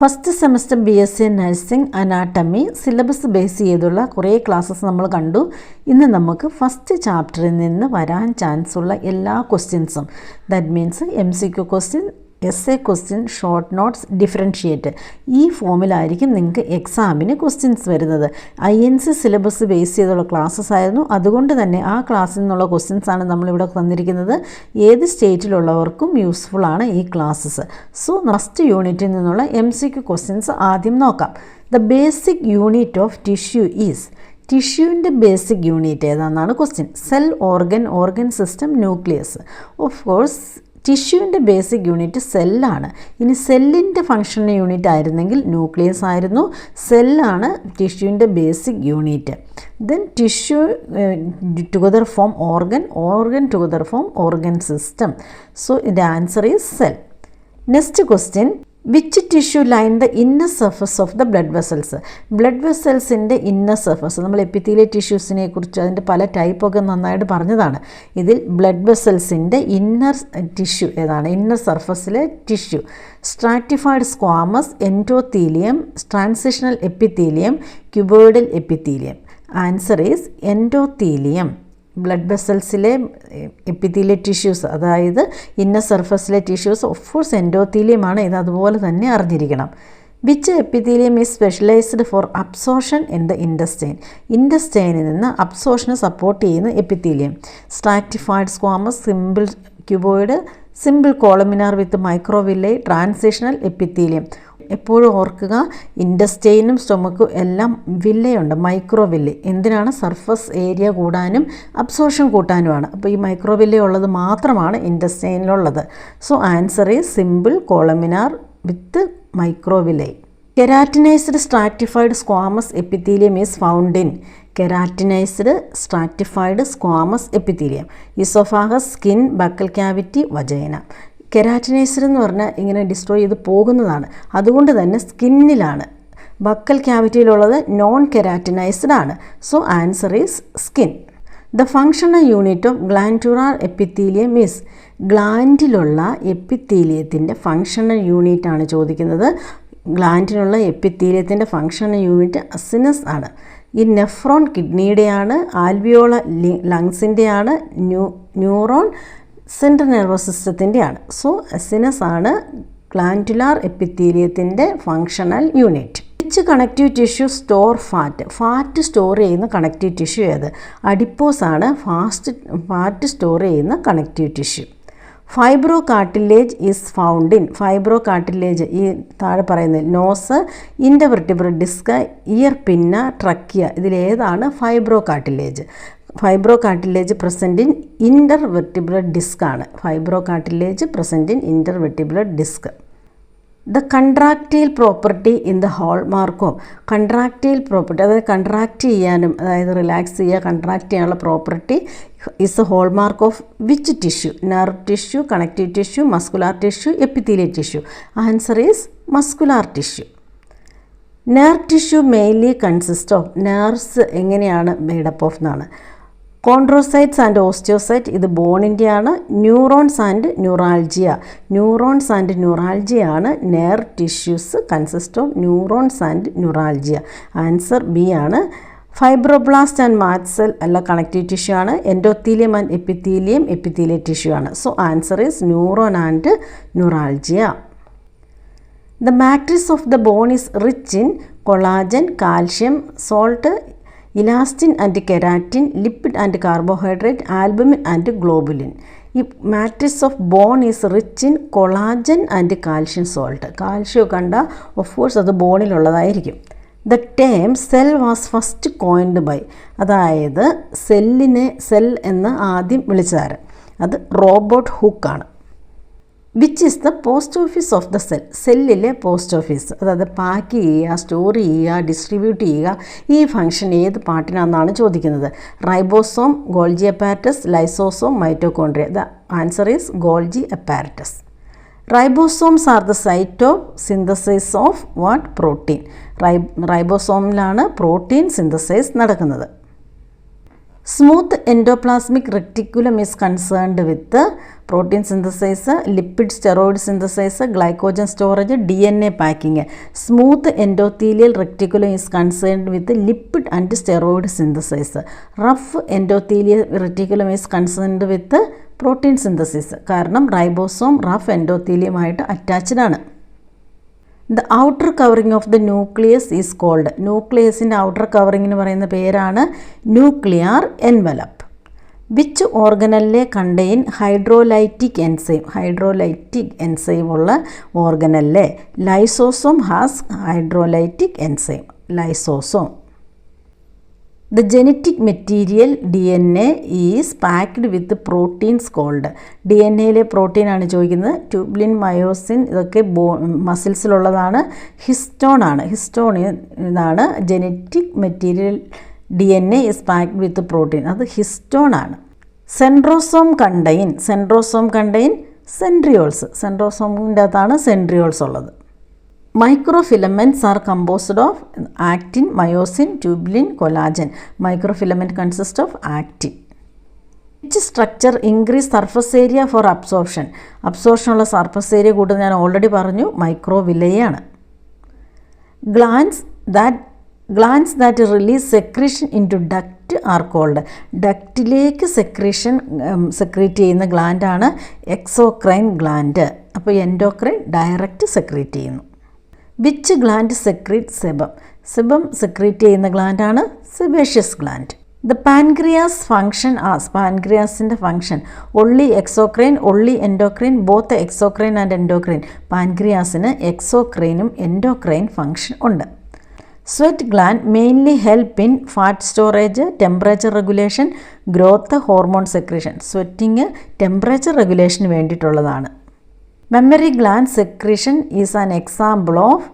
First semester BSc nursing anatomy syllabus base ചെയ്തുള്ള കുറേ classes നമ്മൾ കണ്ടു. ഇന്ന് നമുക്ക് ഫസ്റ്റ് ചാപ്റ്ററിൽ നിന്ന് വരാൻ ചാൻസ് ഉള്ള എല്ലാ ക്വസ്റ്റ്യൻസും, that means MCQ question, essay question, short notes, differentiate, ഈ ഫോമിലായിരിക്കും നിങ്ങൾക്ക് എക്സാമിന് ക്വസ്റ്റ്യൻസ് വരുന്നത്. INC സിലബസ് ബേസ് ചെയ്തുള്ള ക്ലാസ്സസ് ആയിരുന്നു. അതുകൊണ്ട് തന്നെ ആ ക്ലാസ്സിൽ നിന്നുള്ള ക്വസ്റ്റ്യൻസാണ് നമ്മളിവിടെ തന്നിരിക്കുന്നത്. ഏത് സ്റ്റേറ്റിലുള്ളവർക്കും യൂസ്ഫുൾ ആണ് ഈ ക്ലാസ്സസ്. സോ ഫസ്റ്റ് യൂണിറ്റിൽ നിന്നുള്ള MCQ ക്വസ്റ്റ്യൻസ് ആദ്യം നോക്കാം. The basic unit of tissue is, ടിഷ്യൂവിൻ്റെ ബേസിക് യൂണിറ്റ് ഏതാണെന്നാണ് question. Cell, organ system, nucleus. Of course ടിഷ്യൂവിൻ്റെ ബേസിക് യൂണിറ്റ് സെല്ലാണ്. ഇനി സെല്ലിൻ്റെ ഫങ്ഷണൽ യൂണിറ്റ് ആയിരുന്നെങ്കിൽ ന്യൂക്ലിയസ് ആയിരുന്നു. സെല്ലാണ് ടിഷ്യൂവിൻ്റെ basic unit. Then tissue together form organ together form organ system. So ഇതിൻ്റെ answer is cell. Next question, which tissue line the inner surface of the blood vessels. Blood വെസൽസിൻ്റെ inner surface, നമ്മൾ epithelial ടിഷ്യൂസിനെ കുറിച്ച് അതിൻ്റെ പല ടൈപ്പൊക്കെ നന്നായിട്ട് പറഞ്ഞതാണ്. ഇതിൽ ബ്ലഡ് വെസൽസിൻ്റെ ഇന്നർ ടിഷ്യൂ ഏതാണ്? ഇന്നർ സർഫസിലെ tissue stratified squamous, endothelium, transitional epithelium, cuboidal epithelium. Answer is endothelium. Blood വെസൽസിലെ എപ്പിത്തീലിയൽ ടിഷ്യൂസ്, അതായത് ഇന്നർ സർഫസിലെ ടിഷ്യൂസ് ഓഫ് കോഴ്സ് എൻഡോത്തീലിയമാണ്. ഇത് അതുപോലെ തന്നെ അറിഞ്ഞിരിക്കണം. Which epithelium is specialised for absorption in the intestine. ഇൻഡസ്റ്റൈനിൽ നിന്ന് അബ്സോർഷനെ സപ്പോർട്ട് ചെയ്യുന്ന എപ്പിത്തീലിയം. Stratified squamous, simple cuboid, simple columnar with microvilli, transitional epithelium. എപ്പോഴും ഓർക്കുക, ഇൻഡസ്റ്റൈനും സ്റ്റൊമക്കും എല്ലാം വില്ലയുണ്ട്, മൈക്രോവില്ലെ. എന്തിനാണ്? സർഫസ് ഏരിയ കൂടാനും അബ്സോർഷൻ കൂട്ടാനുമാണ്. അപ്പോൾ ഈ മൈക്രോവില്ലെ ഉള്ളത് മാത്രമാണ് ഇൻഡസ്റ്റൈനിലുള്ളത്. So answer is simple columnar with microvilli. Keratinised stratified squamous epithelium is found in. Keratinised stratified squamous epithelium, oesophagus, skin, buccal cavity, vagina. Keratinised എന്ന് പറഞ്ഞാൽ ഇങ്ങനെ ഡിസ്ട്രോയ് ചെയ്ത് പോകുന്നതാണ്. അതുകൊണ്ട് തന്നെ സ്കിന്നിലാണ്. ബക്കൽ ക്യാവിറ്റിയിലുള്ളത് നോൺ കെരാറ്റിനൈസ്ഡ് ആണ്. So answer is skin. The functional unit of glandular epithelium is. ഗ്ലാൻഡിലുള്ള എപ്പിത്തീലിയത്തിൻ്റെ ഫങ്ഷണൽ യൂണിറ്റ് ആണ് ചോദിക്കുന്നത്. ഗ്ലാൻഡിനുള്ള എപ്പിത്തീലിയത്തിൻ്റെ ഫങ്ഷണൽ യൂണിറ്റ് അസിനസ് ആണ്. ഈ നെഫ്രോൺ കിഡ്നിയുടെയാണ്, ആൽവിയോള ലങ്സിൻ്റെയാണ്, ന്യൂറോൺ സെൻട്രൽ നെർവസ് സിസ്റ്റത്തിൻ്റെയാണ്. സോ അസിനസ് ആണ് ഗ്ലാൻഡുലാർ എപ്പിത്തീലിയത്തിൻ്റെ functional unit. Which connective tissue store fat. Fat store ചെയ്യുന്ന കണക്റ്റീവ് ടിഷ്യൂ ഏത്? അഡിപ്പോസ് ആണ് ഫാറ്റ് സ്റ്റോർ ചെയ്യുന്ന connective tissue. Fibro cartilage is found in. Fibro cartilage ഈ താഴെ പറയുന്നത് nose, intervertebral disc, ear pinna, trachea. ഇതിലേതാണ് fibro cartilage? Fibro cartilage present in intervertebral disc ആണ്. Fibro cartilage present in intervertebral disk. The contractile property in the hallmark of. Contractile property, അതായത് contract ചെയ്യാനും, അതായത് relax ചെയ്യുക, contract ചെയ്യാനുള്ള property is a hallmark of which tissue? Nerve tissue, connective tissue, muscular tissue, epithelial tissue. Answer is muscular tissue. Nerve tissue mainly consist of. Nerves എങ്ങനെയാണ് made up of എന്നാണ്. Chondrocytes and osteocyte, ഇത് ബോണിൻ്റെയാണ്. Neurons and neuroglia. Neurons and neuroglia ആണ് nerve tissues consist of neurons and neuroglia. Answer B ആണ്. Fibroblast and mast cell എല്ലാം connective tissue ആണ്. Endothelium and epithelium epithelial tissue ആണ്. So answer is neuron and neuroglia. The matrix of the bone is rich in collagen, calcium, salt, elastin and keratin, lipid and carbohydrate, albumin and globulin. ഈ matrix of bone is rich in collagen and calcium, salt. Calcium കണ്ട of course അത് ബോണിലുള്ളതായിരിക്കും. The term cell was first coined by. അതായത് സെല്ലിനെ cell എന്ന് ആദ്യം വിളിച്ചതാര്? അത് Robert ഹൂക്കാണ്. Which is the post office of the cell. സെല്ലിലെ പോസ്റ്റ് ഓഫീസ്, അതായത് പാക്ക് ചെയ്യുക, സ്റ്റോർ ചെയ്യുക, ഡിസ്ട്രിബ്യൂട്ട് ചെയ്യുക, ഈ ഫംഗ്ഷൻ ഏത് പാർട്ടിനാണെന്നാണ് ചോദിക്കുന്നത്. Ribosome, Golgi apparatus, lysosome, mitochondria. The answer is Golgi apparatus. Ribosomes are the site of synthesis of what? Protein. റൈബോസോമിലാണ് പ്രോട്ടീൻ സിന്തസൈസ് നടക്കുന്നത്. Smooth endoplasmic reticulum is concerned with protein synthesise, lipid steroid synthesise, glycogen storage, DNA packing. Smooth endothelial reticulum is concerned with lipid and steroid synthesise. Rough endothelial reticulum is concerned with protein synthesis. കാരണം ribosome rough എൻഡോത്തീലിയമായിട്ട് attached ആണ്. The outer covering of the nucleus is called. ന്യൂക്ലിയസിൻ്റെ outer കവറിങ്ങിന് പറയുന്ന പേരാണ് nuclear envelope. Which ഓർഗനലിലെ contain hydrolytic enzyme. Hydrolytic enzyme ഉള്ള ഓർഗനലിലെ lysosome has hydrolytic enzyme. Lysosome. The genetic material DNA is packed with proteins called. DNAയിലെ protein ആണ് ചോദിക്കുന്നത്. ട്യൂബ്ലിൻ, മയോസിൻ ഇതൊക്കെ മസിൽസിലുള്ളതാണ്. ഹിസ്റ്റോൺ ആണ്. ഹിസ്റ്റോൺ ഇതാണ് genetic material. DNA is packed with protein. അത് ഹിസ്റ്റോൺ ആണ്. Centrosome contain centrioles. സെൻട്രോസോമിൻ്റെ അകത്താണ് സെൻട്രിയോൾസ് ഉള്ളത്. Microfilaments are composed of actin, myosin, tubulin, collagen. Microfilament consists of actin. Which structure increase surface area for absorption? Absorption ഉള്ള surface area കൂടുതൽ ഞാൻ already പറഞ്ഞു, മൈക്രോവില്ലയാണ്. Glands that release secretion into duct are called. ഡക്റ്റിലേക്ക് secrete ചെയ്യുന്ന ഗ്ലാൻഡാണ് exocrine gland. അപ്പോൾ endocrine direct secrete ചെയ്യുന്നു. Which gland secrete sebum. Sebum secrete ചെയ്യുന്ന ഗ്ലാൻഡാണ് sebaceous gland. The pancreas function as. പാൻക്രിയാസിൻ്റെ function only exocrine, only endocrine, both exocrine and endocrine. പാൻക്രിയാസിന് എക്സോക്രൈനും എൻഡോക്രൈൻ ഫങ്ഷൻ ഉണ്ട്. Sweat gland mainly help in fat storage, temperature regulation, growth, hormone secretion. Sweating temperature റെഗുലേഷന് വേണ്ടിയിട്ടുള്ളതാണ്. Mammary gland secretion is an example of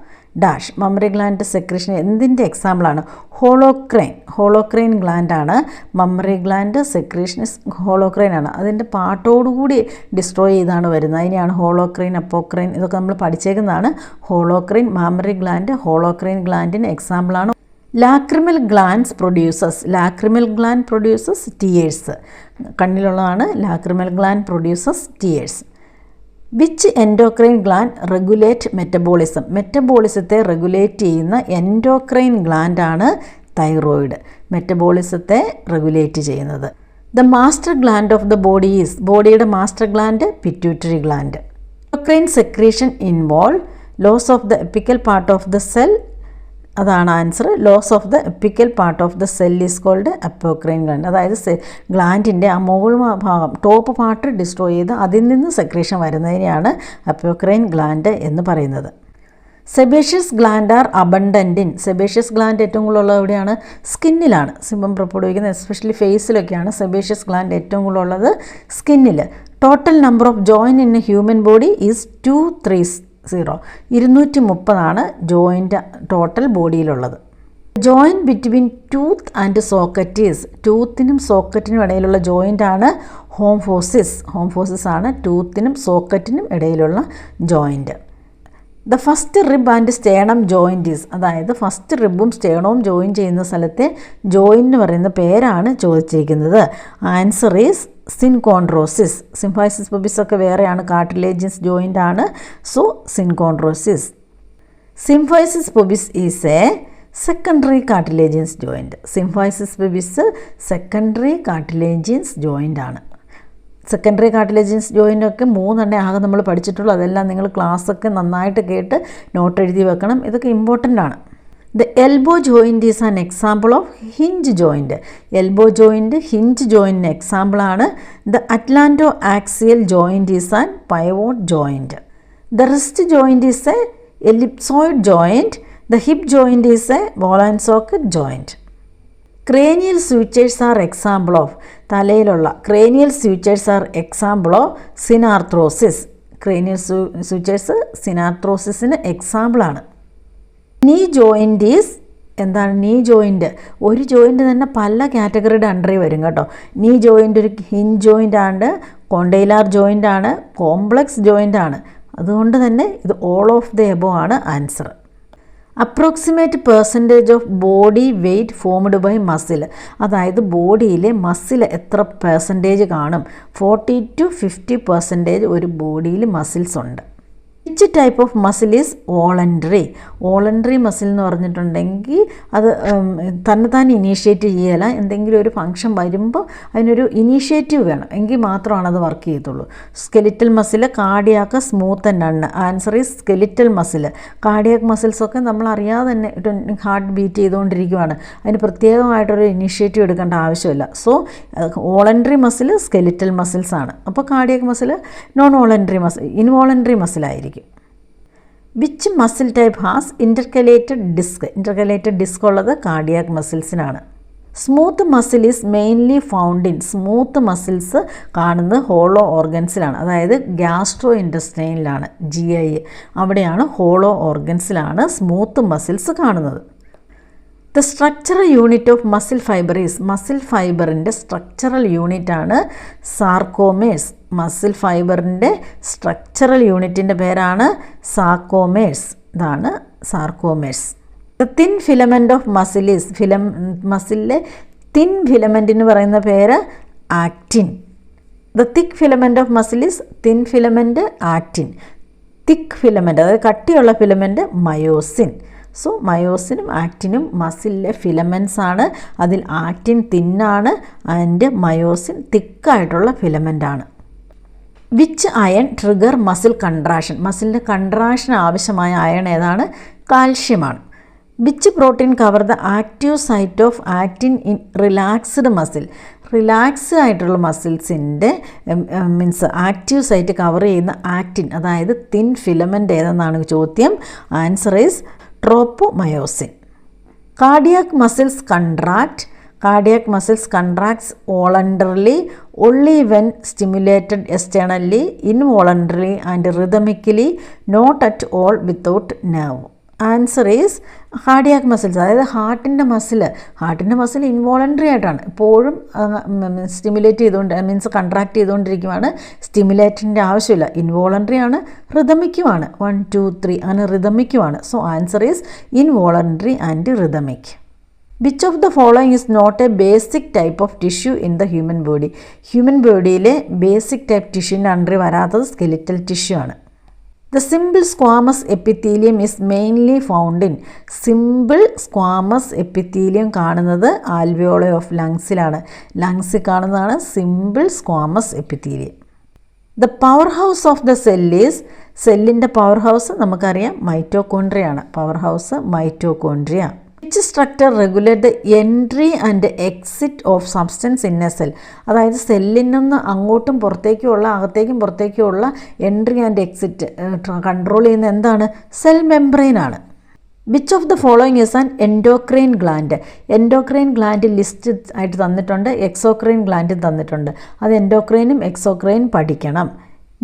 dash. Mammary gland secretion എന്തിൻ്റെ എക്സാമ്പിളാണ്? Holocrine ഗ്ലാൻഡാണ്. Mammary gland secretion holocrine ആണ്. അതിൻ്റെ പാർട്ടോടുകൂടി destroy ചെയ്താണ് വരുന്നത്. അതിനെയാണ് ഹോളോക്രൈൻ, അപ്പോക്രൈൻ ഇതൊക്കെ നമ്മൾ പഠിച്ചേക്കുന്നതാണ്. ഹോളോക്രൈൻ മെമ്മറി ഗ്ലാൻഡ് ഹോളോക്രൈൻ ഗ്ലാൻഡിന് എക്സാമ്പിളാണ്. Lacrimal gland produces tears. കണ്ണിലുള്ളതാണ് lacrimal gland produces tears. Which endocrine gland regulate metabolism. മെറ്റബോളിസത്തെ റെഗുലേറ്റ് ചെയ്യുന്ന എൻഡോക്രൈൻ ഗ്ലാൻഡാണ് തൈറോയിഡ്. മെറ്റബോളിസത്തെ റെഗുലേറ്റ് ചെയ്യുന്നത്. The master gland of the body is. ബോഡിയുടെ master gland pituitary gland. Endocrine secretion involve loss of the apical part of the cell. അതാണ് answer. Loss of the apical part of the cell is called apocrine gland. അതായത് ഗ്ലാൻഡിൻ്റെ ആ മുകൾ ഭാഗം top part destroy ചെയ്ത് അതിൽ നിന്ന് secretion വരുന്നതിനെയാണ് apocrine gland എന്ന് പറയുന്നത്. Sebaceous gland are abundant in. Sebaceous gland ഏറ്റവും കൂടുതലുള്ളത് എവിടെയാണ്? സ്കിന്നിലാണ്. സിംബം പുറപ്പെടുവിക്കുന്നത് എസ്പെഷ്യലി ഫേസിലൊക്കെയാണ് സെബേഷ്യസ് ഗ്ലാൻഡ് ഏറ്റവും കൂടുതലുള്ളത് സ്കിന്നിൽ. Total number of joint in a human body is 230. 230 joint total ബോഡിയിലുള്ളത്. Joint between tooth and socket is. ടൂത്തിനും സോക്കറ്റിനും ഇടയിലുള്ള ജോയിൻ്റാണ് ഹോംഫോസിസ്. ഹോംഫോസിസ് ആണ് ടൂത്തിനും സോക്കറ്റിനും ഇടയിലുള്ള joint. The first rib and sternum joint is. അതായത് ഫസ്റ്റ് റിബും സ്റ്റേണവും ജോയിൻ ചെയ്യുന്ന സ്ഥലത്തെ ജോയിൻ്റ് എന്ന് പറയുന്ന പേരാണ് ചോദിച്ചിരിക്കുന്നത്. Answer is synchondrosis. Symphysis pubis ഒക്കെ വേറെയാണ്, കാർട്ടിലേജിയസ് ജോയിൻ്റ് ആണ്. So synchondrosis. Symphysis pubis is A secondary cartilaginous joint. Symphysis pubis secondary cartilaginous joint ആണ്. സെക്കൻഡറി കാർട്ടിലേജിയസ് ജോയിൻ്റൊക്കെ 3 ആകെ നമ്മൾ പഠിച്ചിട്ടുള്ളൂ. അതെല്ലാം നിങ്ങൾ ക്ലാസ്സൊക്കെ നന്നായിട്ട് കേട്ട് നോട്ട് എഴുതി വെക്കണം. ഇതൊക്കെ ഇമ്പോർട്ടൻ്റ് ആണ്. The elbow joint is an example of hinge joint. Elbow joint hinge ജോയിൻറ്റിന് എക്സാമ്പിളാണ്. The atlanto axial joint is an pivot joint. The wrist joint is a ellipsoid joint. The hip joint is a ball and socket joint. Cranial sutures are example of. തലയിലുള്ള cranial sutures are example of synarthrosis. Cranial sutures സിനാർത്രോസിസിന് എക്സാമ്പിളാണ്. Knee joint is. എന്താണ് നീ joint? ഒരു joint തന്നെ പല കാറ്റഗറിയുടെ അണ്ടറിൽ വരും കേട്ടോ. നീ ജോയിൻ്റ് ഒരു ഹിഞ്ച് ജോയിൻ്റ് ആണ്, കോണ്ടൈലാർ ജോയിൻ്റ് ആണ്, കോംപ്ലക്സ് ജോയിൻ്റ് ആണ്. അതുകൊണ്ട് തന്നെ ഇത് ഓൾ ഓഫ് ദ എബോ ആണ് answer. Approximate percentage of body weight formed by muscle, അതായത് ബോഡിയിലെ മസിൽ എത്ര പെർസെൻറ്റേജ് കാണും? 40 to 50% ഒരു ബോഡിയിൽ മസിൽസ് ഉണ്ട്. Which type of muscle is voluntary? Voluntary muscle എന്ന് പറഞ്ഞിട്ടുണ്ടെങ്കിൽ അത് തന്നെത്താൻ ഇനീഷ്യേറ്റ് ചെയ്യല, എന്തെങ്കിലും ഒരു ഫങ്ഷൻ വരുമ്പോൾ അതിനൊരു ഇനീഷ്യേറ്റീവ് വേണം, എങ്കിൽ മാത്രമാണ് അത് വർക്ക് ചെയ്യത്തുള്ളൂ. Skeletal muscle, cardiac, smooth and none. Answer is skeletal muscle. Cardiac മസിൽസൊക്കെ നമ്മൾ അറിയാതെ തന്നെ ഹാർട്ട് ബീറ്റ് ചെയ്തുകൊണ്ടിരിക്കുകയാണ്, അതിന് പ്രത്യേകമായിട്ടൊരു ഇനീഷ്യേറ്റീവ് എടുക്കേണ്ട ആവശ്യമില്ല. So voluntary muscle skeletal muscles ആണ്. അപ്പോൾ cardiac muscle non voluntary muscle, involuntary മസിലായിരിക്കും. Which muscle type has intercalated disc? Intercalated disc ഉള്ളത് കാർഡിയാക് മസിൽസിനാണ്. Smooth muscle is mainly found in, smooth muscles കാണുന്നത് ഹോളോ ഓർഗൻസിലാണ്, അതായത് ഗ്യാസ്ട്രോ ഇൻറ്റസ്റ്റൈനിലാണ്, GI, അവിടെയാണ് ഹോളോ ഓർഗൻസിലാണ് സ്മൂത്ത് മസിൽസ് കാണുന്നത്. The structural unit of muscle fibre is, muscle ഫൈബറിൻ്റെ സ്ട്രക്ചറൽ യൂണിറ്റാണ് സാർക്കോമേഴ്സ്. മസിൽ ഫൈബറിൻ്റെ സ്ട്രക്ചറൽ യൂണിറ്റിൻ്റെ പേരാണ് സാർക്കോമേഴ്സ്. ഇതാണ് സാർക്കോമേഴ്സ്. The thin filament of muscle is, മസിലിലെ തിൻ ഫിലമെൻറ്റിന് പറയുന്ന പേര് actin. The thick filament of muscle is thin filament actin. Thick filament, അതായത് കട്ടിയുള്ള ഫിലമെൻറ്റ് മയോസിൻ. സോ മയോസിനും ആക്റ്റിനും മസിലിലെ ഫിലമെൻറ്റ്സ് ആണ്. അതിൽ ആക്റ്റിൻ തിന്നാണ് ആൻഡ് മയോസിൻ തിക്കായിട്ടുള്ള ഫിലമെൻ്റാണ്. Which ion trigger muscle contraction? മസിലിൻ്റെ കൺട്രാക്ഷൻ ആവശ്യമായ അയൺ ഏതാണ്? കാൽഷ്യമാണ്. Which protein cover the active site of actin in relaxed muscle? Relaxed ആയിട്ടുള്ള മസിൽസിൻ്റെ മീൻസ് ആക്റ്റീവ് സൈറ്റ് കവർ ചെയ്യുന്ന ആക്റ്റിൻ, അതായത് തിൻ ഫിലമെൻ്റ് ഏതെന്നാണ് ചോദ്യം. Answer is ട്രോപ്പോമയോസിൻ. Cardiac muscles contract. Cardiac muscles contracts voluntarily only when stimulated externally, involuntarily and rhythmically, not at all without nerve. Answer is cardiac muscles, അതായത് ഹാർട്ടിൻ്റെ muscle involuntary ആയിട്ടാണ് എപ്പോഴും stimulate ചെയ്തുകൊണ്ട്, means contract ചെയ്തുകൊണ്ടിരിക്കുവാണ്. സ്റ്റിമുലേറ്റിൻ്റെ ആവശ്യമില്ല. Involuntary ആണ്, റിതമിക്കുമാണ്. 1 2 3 അങ്ങനെ റിതമിക്കുമാണ്. So answer is involuntary and rhythmic. Which of the following is not a basic type of tissue in the human body? Human ബോഡിയിലെ ബേസിക് ടൈപ്പ് ടിഷ്യൂവിൻ്റെ അണ്ടറിൽ വരാത്തത് സ്കെലിറ്റൽ ടിഷ്യൂ ആണ്. The simple squamous epithelium is mainly found in, simple squamous epithelium കാണുന്നത് alveoli of ലങ്സിലാണ്. ലങ്സിൽ കാണുന്നതാണ് simple squamous epithelium. The powerhouse of the cell is, സെല്ലിൻ്റെ power house നമുക്കറിയാം mitochondria ആണ്. Power house mitochondria. Which structure regulate the entry and exit of substance in a cell? അതായത് സെല്ലിൽ നിന്ന് അങ്ങോട്ടും പുറത്തേക്കുമുള്ള, അകത്തേക്കും പുറത്തേക്കുമുള്ള എൻട്രി ആൻഡ് എക്സിറ്റ് കൺട്രോൾ ചെയ്യുന്ന എന്താണ്? സെൽ മെംബ്രെയിൻ ആണ്. Which of the following is an endocrine gland? Endocrine gland list ആയിട്ട് തന്നിട്ടുണ്ട്, എക്സോക്രൈൻ ഗ്ലാൻഡും തന്നിട്ടുണ്ട്. അത് എൻഡോക്രൈനും എക്സോക്രൈൻ പഠിക്കണം.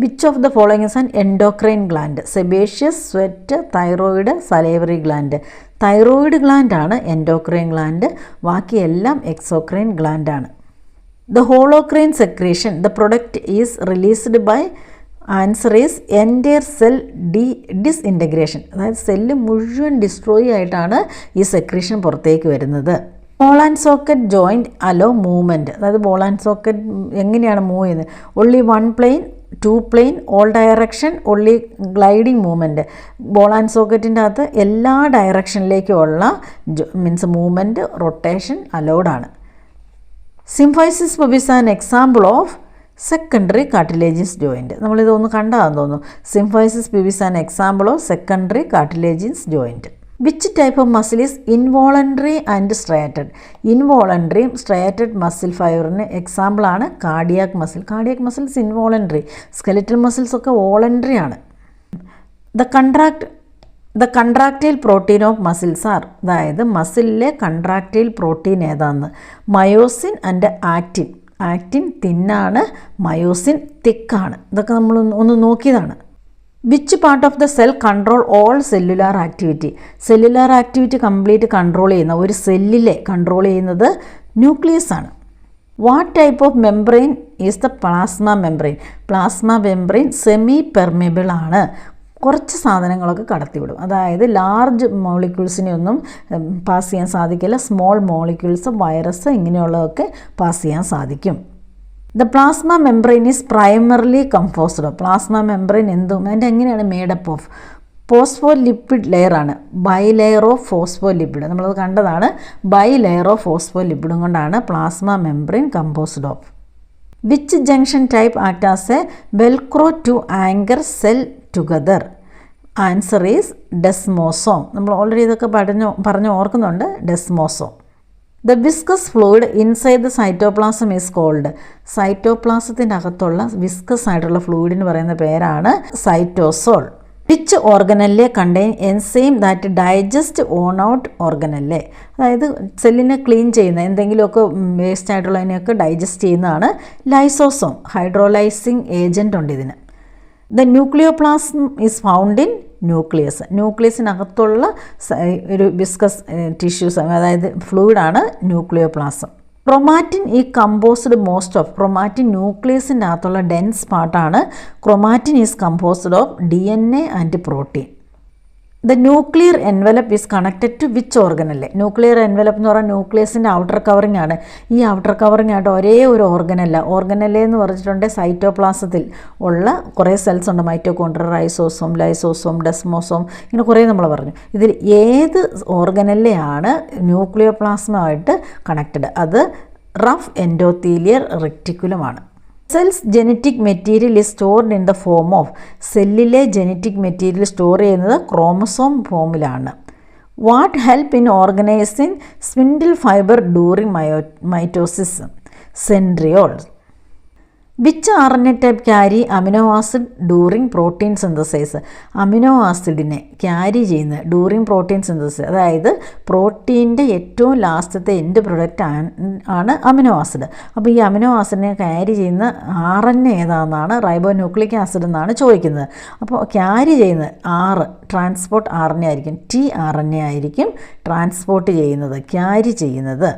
Which of the following is an endocrine gland? Sebaceous, sweat, thyroid, salivary gland. Thyroid ഗ്ലാൻഡാണ് എൻഡോക്രൈൻ ഗ്ലാൻഡ്, ബാക്കിയെല്ലാം എക്സോക്രൈൻ ഗ്ലാൻഡാണ്. The holocrine secretion, the product is released by, answer is entire cell disintegration. അതായത് cell മുഴുവൻ destroy ആയിട്ടാണ് ഈ secretion പുറത്തേക്ക് വരുന്നത്. Ball and socket joint allow movement, അതായത് ബോൾ ആൻഡ് സോക്കറ്റ് എങ്ങനെയാണ് മൂവ് ചെയ്യുന്നത്? Only 1 plane, 2 plane, all direction, only gliding movement. Ball and സോക്കറ്റിൻ്റെ അകത്ത് എല്ലാ ഡയറക്ഷനിലേക്കുമുള്ള മീൻസ് മൂവ്മെൻറ്റ്, റൊട്ടേഷൻ അലൗഡാണ്. Symphysis pubis an example of secondary cartilaginous joint. നമ്മളിതൊന്ന് കണ്ടതാണെന്ന് തോന്നുന്നു. Symphysis pubis an example of secondary cartilaginous joint. Which type of muscle is involuntary and striated? ഇൻവോളണ്ടറിയും striated muscle ഫൈബറിന് എക്സാമ്പിളാണ് cardiac muscle. Cardiac muscles involuntary, skeletal muscles ഒക്കെ voluntary ആണ്. The contractile protein of muscles are, അതായത് മസിലിലെ contractile protein ഏതാണെന്ന്? Myosin and actin. Actin തിന്നാണ്, myosin തിക്കാണ്. ഇതൊക്കെ നമ്മൾ ഒന്ന് നോക്കിയതാണ്. Which part of the cell control all cellular activity? Cellular activity complete control ചെയ്യുന്ന, ഒരു സെല്ലിലെ കൺട്രോൾ ചെയ്യുന്നത് ന്യൂക്ലിയസ് ആണ്. What type of membrane is the plasma membrane? Plasma membrane semi permeable ആണ്. കുറച്ച് സാധനങ്ങളൊക്കെ കടത്തിവിടും. അതായത് ലാർജ് മോളിക്യൂൾസിനെ ഒന്നും പാസ് ചെയ്യാൻ സാധിക്കില്ല. സ്മോൾ മോളിക്യൂൾസ്, വൈറസ് ഇങ്ങനെയുള്ളതൊക്കെ പാസ് ചെയ്യാൻ സാധിക്കും. The plasma membrane is primarily composed of. Plasma membrane എന്തും അതിൻ്റെ എങ്ങനെയാണ് മേഡപ്പ് ഓഫ്? ഫോസ്ഫോലിപ്പിഡ് ലെയറാണ്. ബൈ ലെയർ ഓഫ് ഫോസ്ഫോലിപ്പിഡ്, നമ്മളത് കണ്ടതാണ്. ബൈ ലെയർ ഓഫ് ഫോസ്ഫോലിപ്പിഡും കൊണ്ടാണ് plasma membrane composed of. Which junction type act as a velcro to anchor cell together? Answer is desmosome. നമ്മൾ already ഇതൊക്കെ പറഞ്ഞു ഓർക്കുന്നുണ്ട്. Desmosome. The viscous fluid inside the cytoplasm is called. സൈറ്റോപ്ലാസത്തിൻ്റെ അകത്തുള്ള viscous ആയിട്ടുള്ള ഫ്ലൂയിഡിന് പറയുന്ന പേരാണ് cytosol. Which organelle contain enzyme that digest worn out organelle? അതായത് സെല്ലിനെ ക്ലീൻ ചെയ്യുന്ന എന്തെങ്കിലുമൊക്കെ വേസ്റ്റ് ആയിട്ടുള്ളതിനെയൊക്കെ ഡൈജസ്റ്റ് ചെയ്യുന്നതാണ് ലൈസോസോം. ഹൈഡ്രോലൈസിങ് ഏജൻറ്റ് ഉണ്ട് ഇതിന്. The nucleoplasm is found in nucleus. ന്യൂക്ലിയസിനകത്തുള്ള ഒരു വിസ്കസ് ടിഷ്യൂസ്, അതായത് ഫ്ലൂയിഡാണ് nucleoplasm. Chromatin is composed most of. Chromatin ന്യൂക്ലിയസിൻ്റെ അകത്തുള്ള ഡെൻസ് പാർട്ടാണ്. Chromatin is composed of DNA and protein. The nuclear envelope is connected to which organelle? Nuclear envelope എന്ന് പറഞ്ഞാൽ ന്യൂക്ലിയസിൻ്റെ outer covering ആണ്. ഈ ഔട്ടർ കവറിംഗ് ആയിട്ട് ഒരേ ഒരു ഓർഗനല്ല. ഓർഗനല്ലേ എന്ന് പറഞ്ഞിട്ടുണ്ടെങ്കിൽ സൈറ്റോപ്ലാസത്തിൽ ഉള്ള കുറേ സെൽസ് ഉണ്ട്. മൈറ്റോകോൺട്രിയ, റൈസോസോം, ലൈസോസോം, ഡെസ്മോസോം, ഇങ്ങനെ കുറേ നമ്മൾ പറഞ്ഞു. ഇതിൽ ഏത് ഓർഗനല്ലെയാണ് ന്യൂക്ലിയോപ്ലാസമായിട്ട് കണക്റ്റഡ്? അത് റഫ് എൻഡോത്തീലിയർ റെക്റ്റിക്കുലമാണ്. Cells genetic material is stored in the form of. സെല്ലിലെ ജെനറ്റിക് മെറ്റീരിയൽ സ്റ്റോർ ചെയ്യുന്നത് ക്രോമസോം ഫോമിലാണ്. What help in organising spindle fibre during mitosis? Centrioles. Which RNA type carry amino acid during protein synthesize? Amino ആസിഡിനെ carry ചെയ്യുന്ന during protein synthesis, അതായത് പ്രോട്ടീൻ്റെ ഏറ്റവും ലാസ്റ്റത്തെ end product ആണ് അമിനോ ആസിഡ്. അപ്പോൾ ഈ അമിനോ ആസിഡിനെ ക്യാരി ചെയ്യുന്ന RNA ഏതാണെന്നാണ്, റൈബോ ന്യൂക്ലിക് ആസിഡ് എന്നാണ് ചോദിക്കുന്നത്. അപ്പോൾ ക്യാരി ചെയ്യുന്നത് ട്രാൻസ്പോർട്ട് RNA ആയിരിക്കും. tRNA ആയിരിക്കും ട്രാൻസ്പോർട്ട് ചെയ്യുന്നത്, ക്യാരി ചെയ്യുന്നത്.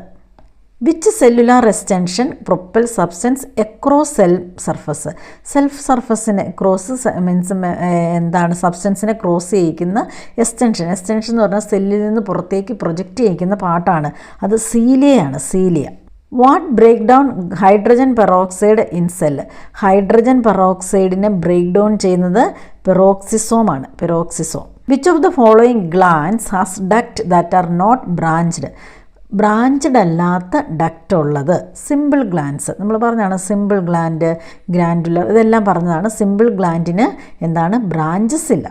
Which cellular extension propel substance across cell surface? Self സർഫസിനെ ക്രോസ് മീൻസ് എന്താണ്? സബ്സ്റ്റൻസിനെ ക്രോസ് ചെയ്യിക്കുന്ന എക്സ്റ്റൻഷൻ. എക്സ്റ്റൻഷൻ എന്ന് പറഞ്ഞാൽ സെല്ലിൽ നിന്ന് പുറത്തേക്ക് പ്രൊജക്റ്റ് ചെയ്യിക്കുന്ന പാർട്ടാണ്. അത് സീലിയയാണ്. Cilia. What break down hydrogen peroxide in cell? Hydrogen പെറോക്സൈഡിനെ ബ്രേക്ക് ഡൗൺ ചെയ്യുന്നത് പെറോക്സിസോമാണ്. Peroxisome. Which of the following glands has duct that are not branched? Branched അല്ലാത്ത ഡക്റ്റ് ഉള്ളത് സിമ്പിൾ ഗ്ലാൻഡ്സ്. നമ്മൾ പറഞ്ഞതാണ് സിമ്പിൾ ഗ്ലാൻഡ്, ഗ്രാൻഡുലർ, ഇതെല്ലാം പറഞ്ഞതാണ്. സിമ്പിൾ ഗ്ലാൻഡിന് എന്താണ്? ബ്രാഞ്ചസ് ഇല്ല.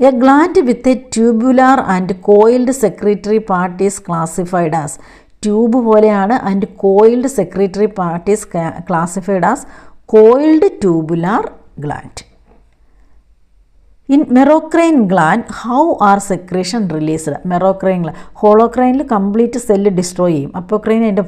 A gland with a tubular and coiled secretory part is classified as. Tube പോലെയാണ് and coiled secretory part is classified as coiled tubular gland. In merocrine gland how are secretion released? Merocrine gland ഹോളോക്രൈനിൽ complete cell destroy ചെയ്യും. Apocrine അതിൻ്റെ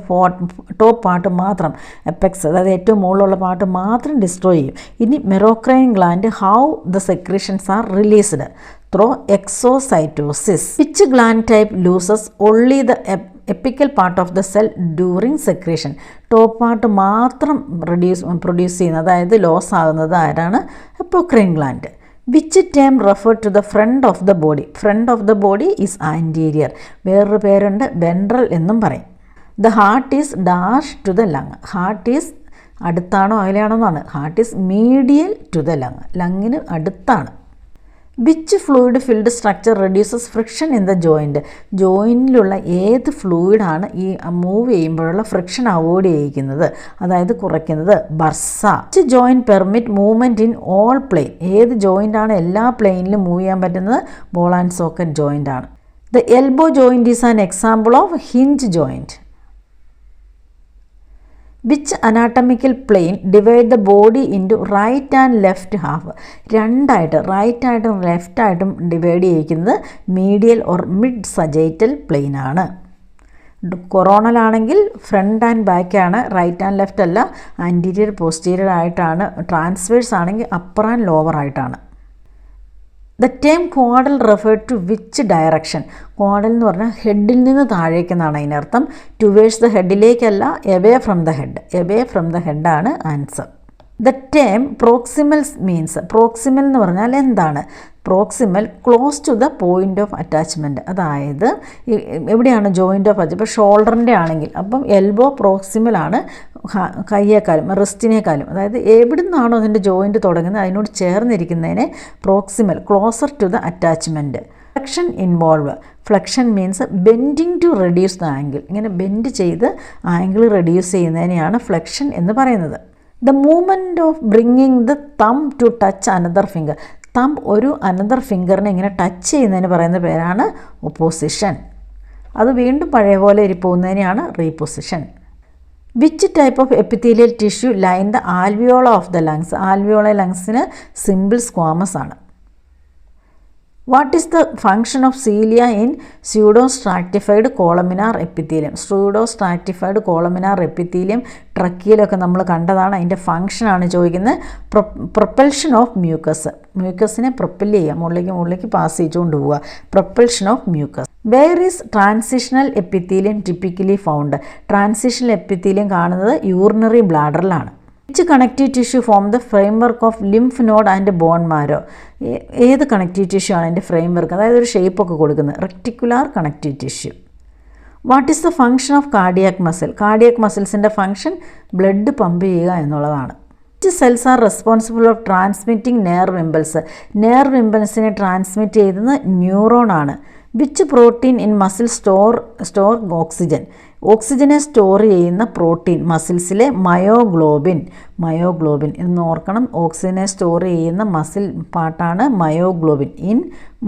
top part മാത്രം, apex അതായത് ഏറ്റവും മുകളിലുള്ള part മാത്രം destroy ചെയ്യും. ഇനി merocrine gland how the secretions are released? Through exocytosis. Which gland type loses only the apical part of the cell during secretion? Top part മാത്രം പ്രൊഡ്യൂസ് ചെയ്യുന്നത്, അതായത് ലോസ് ആകുന്നത് ആരാണ്? Apocrine gland. Which term refer to the front of the body? Front of the body is anterior. വേറൊരു പേരുണ്ട് ventral എന്നും പറയും. The heart is dash to the lung. Heart is അടുത്താണോ അകലെയാണോ എന്നാണ്. Heart is medial to the lung. ലങ്ങിന് അടുത്താണ്. Which fluid filled structure reduces friction in the joint? ജോയിൻറ്റിലുള്ള ഏത് ഫ്ലൂയിഡാണ് ഈ മൂവ് ചെയ്യുമ്പോഴുള്ള ഫ്രിക്ഷൻ അവോയ്ഡ് ചെയ്യിക്കുന്നത്, അതായത് കുറയ്ക്കുന്നത്? Bursa. Which joint permit movement in all plane? ഏത് ജോയിൻ്റാണ് എല്ലാ പ്ലെയിനിലും മൂവ് ചെയ്യാൻ പറ്റുന്നത്? ബോൾ ആൻഡ് സോക്കറ്റ് ജോയിൻ്റ് ആണ്. The elbow joint is an example of hinge joint. Which anatomical plane divide the body into right and left half? രണ്ടായിട്ട്, റൈറ്റായിട്ടും ലെഫ്റ്റായിട്ടും ഡിവൈഡ് ചെയ്യിക്കുന്നത് medial or mid sagittal plane ആണ്. കൊറോണലാണെങ്കിൽ front and ബാക്കാണ്, right and left അല്ല. Anterior posterior ആയിട്ടാണ്. Transverse ആണെങ്കിൽ അപ്പർ ആൻഡ് ലോവർ ആയിട്ടാണ്. The term caudal refer to which direction? Caudal എന്ന് പറഞ്ഞാൽ ഹെഡിൽ നിന്ന് താഴേക്കെന്നാണ് അതിനർത്ഥം. ടുവേഴ്സ് ദ ഹെഡിലേക്കല്ല, away from the head. Away from the ഹെഡാണ് answer. The term proximal means, proximal എന്ന് പറഞ്ഞാൽ എന്താണ്? Proximal close to the point of attachment, അതായത് എവിടെയാണ് ജോയിൻ്റ് ഓഫ് ഇപ്പോൾ ഷോൾഡറിൻ്റെ ആണെങ്കിൽ അപ്പം എൽബോ പ്രോക്സിമലാണ് കയ്യേക്കാളും റിസ്റ്റിനേക്കാളും, അതായത് എവിടെ നിന്നാണോ അതിൻ്റെ ജോയിൻറ്റ് തുടങ്ങുന്നത് അതിനോട് ചേർന്നിരിക്കുന്നതിനെ proximal, closer to the attachment. Flexion involve, flexion means bending to reduce the angle, ഇങ്ങനെ ബെൻഡ് ചെയ്ത് ആംഗിൾ റെഡ്യൂസ് ചെയ്യുന്നതിനെയാണ് ഫ്ലെക്ഷൻ എന്ന് പറയുന്നത്. The movement of bringing the thumb to touch another finger, thumb ഒരു അനദർ ഫിംഗറിനെ ഇങ്ങനെ ടച്ച് ചെയ്യുന്നതിന് പറയുന്ന പേരാണ് ഒപ്പോസിഷൻ. അത് വീണ്ടും പഴയ പോലെ പോകുന്നതിനെയാണ് reposition. Which type of epithelial tissue line the alveola of the lungs, alveola ലങ്സിന് സിമ്പിൾ സ്ക്വാമസ് ആണ്. What is the function of cilia in pseudostratified columnar epithelium? Pseudostratified columnar epithelium ട്രക്കിയിലൊക്കെ നമ്മൾ കണ്ടതാണ്. അതിൻ്റെ ഫങ്ഷനാണ് ചോദിക്കുന്നത്. പ്രൊപ്പൽഷൻ ഓഫ് മ്യൂക്കസ്, മ്യൂക്കസിനെ propel ചെയ്യുക, മുകളിലേക്ക് പാസ് ചെയ്തുകൊണ്ട് പോവുക, propulsion of mucus. Where is transitional epithelium typically found? Transitional epithelium കാണുന്നത് യൂറിനറി ബ്ലാഡറിലാണ്. Which connective tissue form the framework of lymph node and bone marrow? ഏത് കണക്റ്റീവ് ടിഷ്യൂ ആണ് അതിൻ്റെ ഫ്രെയിംവർക്ക്, അതായത് ഒരു ഷേപ്പൊക്കെ കൊടുക്കുന്നത്? Reticular connective tissue. What is the function of cardiac muscle? Cardiac മസിൽസിൻ്റെ ഫങ്ഷൻ ബ്ലഡ് പമ്പ് ചെയ്യുക എന്നുള്ളതാണ്. Which cells are responsible of transmitting nerve impulse? Nerve ഇമ്പൾസിനെ ട്രാൻസ്മിറ്റ് ചെയ്യുന്നത് ന്യൂറോൺ ആണ്. Which protein in muscle store oxygen? ഓക്സിജനെ store ചെയ്യുന്ന protein മസിൽസിലെ myoglobin എന്ന് ഓർക്കണം. ഓക്സിജനെ സ്റ്റോർ ചെയ്യുന്ന മസിൽ പാർട്ടാണ് മയോഗ്ലോബിൻ ഇൻ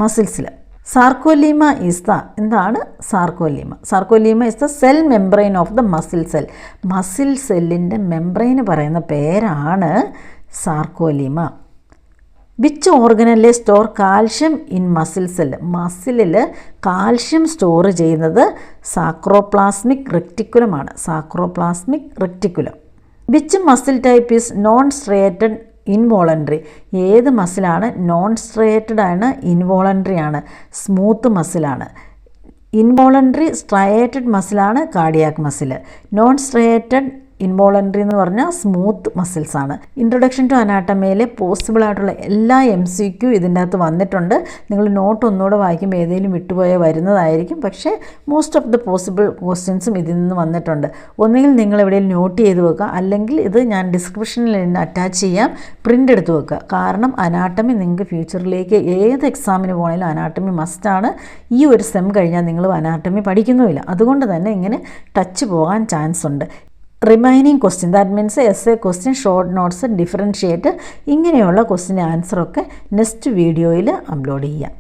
മസിൽസിൽ. സാർക്കോലീമ ഈസ് ദ, എന്താണ് sarcolemma? Sarcolemma is the cell membrane of the muscle cell. Muscle സെല്ലിൻ്റെ മെംബ്രെയിന് പറയുന്ന പേരാണ് sarcolemma. Which organelle store calcium in muscle cell? മസിലിൽ കാൽഷ്യം സ്റ്റോർ ചെയ്യുന്നത് സാക്രോപ്ലാസ്മിക് റെക്റ്റിക്കുലമാണ്. Sarcoplasmic reticulum. Which muscle type is non striated involuntary? ഏത് മസിലാണ് non striated ആണ്, ഇൻവോളണ്ടറി ആണ്? സ്മൂത്ത് മസിലാണ്. ഇൻവോളണ്ടറി സ്ട്രയേറ്റഡ് മസിലാണ് cardiac muscle. Non striated involuntary എന്ന് പറഞ്ഞാൽ സ്മൂത്ത് മസിൽസ് ആണ്. ഇൻട്രൊഡക്ഷൻ ടു അനാട്ടമിയിലെ പോസിബിൾ ആയിട്ടുള്ള എല്ലാ MCQ ഇതിൻ്റെ അകത്ത് വന്നിട്ടുണ്ട്. നിങ്ങൾ നോട്ട് ഒന്നുകൂടെ വായിക്കുമ്പോൾ ഏതെങ്കിലും വിട്ടുപോയാൽ വരുന്നതായിരിക്കും. പക്ഷേ മോസ്റ്റ് ഓഫ് ദ പോസിബിൾ ക്വസ്റ്റ്യൻസും ഇതിൽ നിന്ന് വന്നിട്ടുണ്ട്. ഒന്നുകിൽ നിങ്ങൾ എവിടെയെങ്കിലും നോട്ട് ചെയ്ത് വെക്കുക, അല്ലെങ്കിൽ ഇത് ഞാൻ ഡിസ്ക്രിപ്ഷനിൽ അറ്റാച്ച് ചെയ്യാം, പ്രിൻ്റ് എടുത്ത് വെക്കുക. കാരണം അനാട്ടമി നിങ്ങൾക്ക് ഫ്യൂച്ചറിലേക്ക് ഏത് എക്സാമിന് പോകണമെങ്കിലും അനാട്ടമി മസ്റ്റാണ്. ഈ ഒരു സെം കഴിഞ്ഞാൽ നിങ്ങൾ അനാട്ടമി പഠിക്കുന്നുമില്ല. അതുകൊണ്ട് തന്നെ ഇങ്ങനെ ടച്ച് പോകാൻ ചാൻസ് ഉണ്ട്. Remaining question, that means essay question, short notes, differentiate, ഇങ്ങനെയുള്ള ക്വസ്റ്റ്യൻ ആൻസറൊക്കെ നെക്സ്റ്റ് വീഡിയോയിൽ അപ്ലോഡ് ചെയ്യാം.